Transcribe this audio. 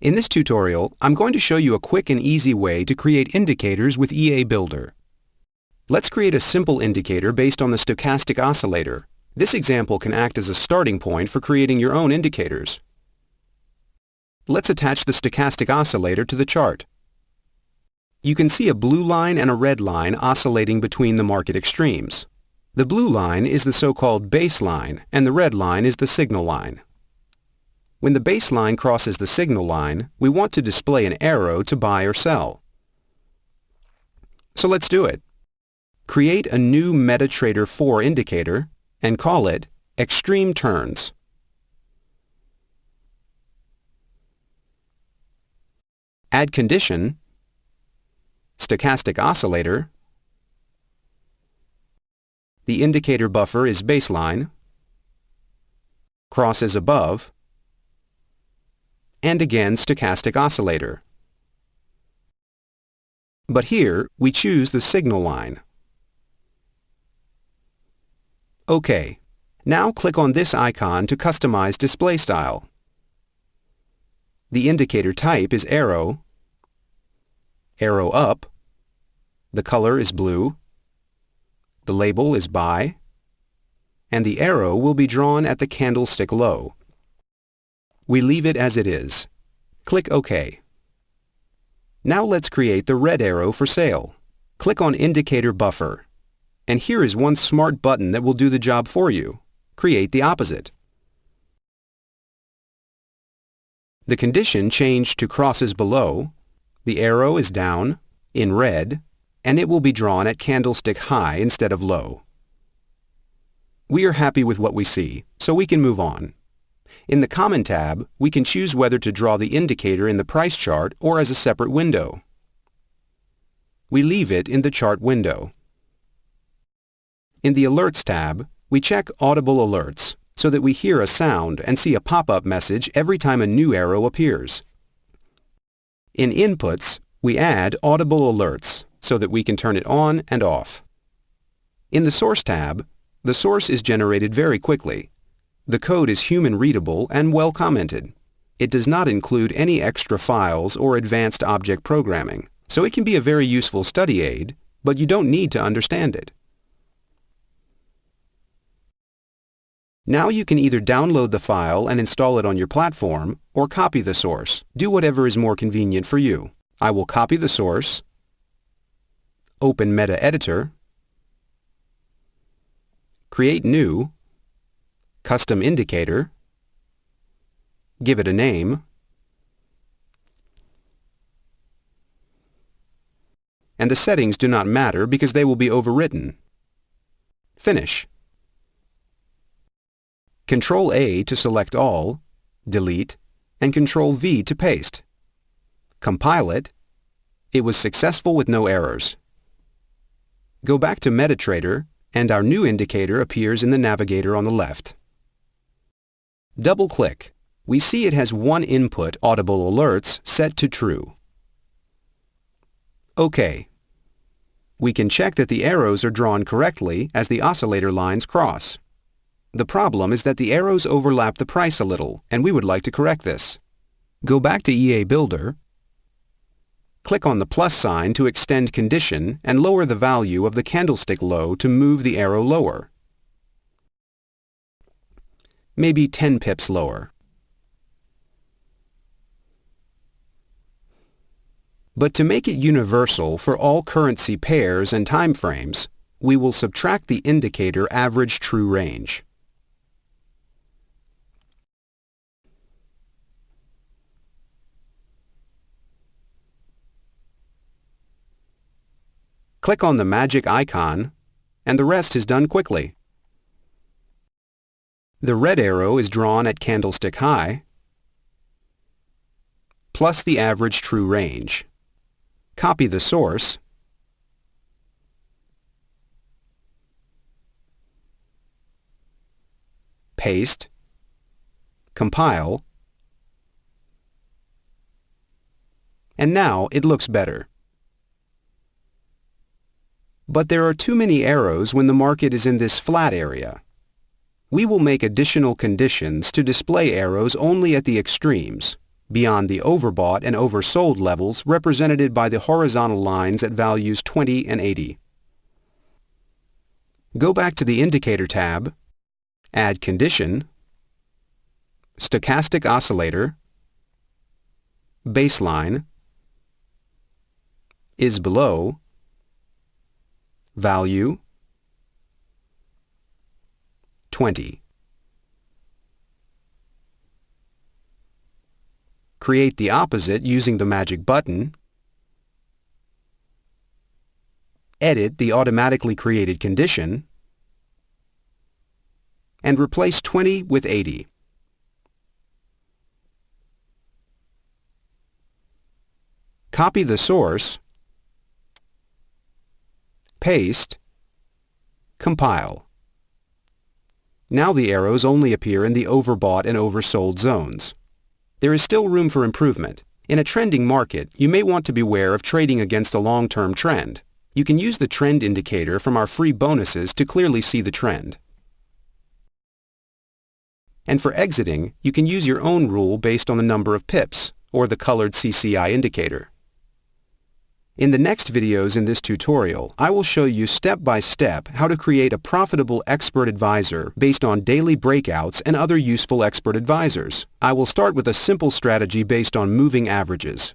In this tutorial, I'm going to show you a quick and easy way to create indicators with EA Builder. Let's create a simple indicator based on the stochastic oscillator. This example can act as a starting point for creating your own indicators. Let's attach the stochastic oscillator to the chart. You can see a blue line and a red line oscillating between the market extremes. The blue line is the so-called baseline, and the red line is the signal line. When the baseline crosses the signal line, we want to display an arrow to buy or sell. So let's do it. Create a new MetaTrader 4 indicator and call it Extreme Turns. Add condition, stochastic oscillator, the indicator buffer is baseline, cross is above, and again stochastic oscillator. But here, we choose the signal line. OK. Now click on this icon to customize display style. The indicator type is arrow, arrow up, the color is blue, the label is buy, and the arrow will be drawn at the candlestick low. We leave it as it is. Click OK. Now let's create the red arrow for sale. Click on Indicator Buffer. And here is one smart button that will do the job for you. Create the opposite. The condition changed to crosses below, the arrow is down, in red, and it will be drawn at candlestick high instead of low. We are happy with what we see, so we can move on. In the Common tab, we can choose whether to draw the indicator in the price chart or as a separate window. We leave it in the chart window. In the Alerts tab, we check Audible Alerts so that we hear a sound and see a pop-up message every time a new arrow appears. In Inputs, we add Audible Alerts so that we can turn it on and off. In the Source tab, the source is generated very quickly. The code is human-readable and well-commented. It does not include any extra files or advanced object programming, so it can be a very useful study aid, but you don't need to understand it. Now you can either download the file and install it on your platform or copy the source. Do whatever is more convenient for you. I will copy the source, open MetaEditor, create new, custom indicator, give it a name, and the settings do not matter because they will be overwritten. Finish. Control-A to select all, delete, and Control-V to paste. Compile it. It was successful with no errors. Go back to MetaTrader, and our new indicator appears in the navigator on the left. Double-click. We see it has one input, Audible Alerts, set to true. OK. We can check that the arrows are drawn correctly as the oscillator lines cross. The problem is that the arrows overlap the price a little, and we would like to correct this. Go back to EA Builder, click on the plus sign to extend condition and lower the value of the candlestick low to move the arrow lower. Maybe 10 pips lower. But to make it universal for all currency pairs and time frames, we will subtract the indicator average true range. Click on the magic icon, and the rest is done quickly. The red arrow is drawn at candlestick high, plus the average true range. Copy the source, paste, compile, and now it looks better. But there are too many arrows when the market is in this flat area. We will make additional conditions to display arrows only at the extremes. beyond the overbought and oversold levels represented by the horizontal lines at values 20 and 80. Go back to the Indicator tab, add Condition, Stochastic Oscillator, Baseline, is below, value, 20. Create the opposite using the magic button, edit the automatically created condition, and replace 20 with 80. Copy the source, paste, compile. Now the arrows only appear in the overbought and oversold zones. There is still room for improvement. In a trending market, you may want to beware of trading against a long-term trend. You can use the trend indicator from our free bonuses to clearly see the trend. And for exiting, you can use your own rule based on the number of pips, or the colored CCI indicator. In the next videos in this tutorial, I will show you step-by-step how to create a profitable expert advisor based on daily breakouts and other useful expert advisors. I will start with a simple strategy based on moving averages.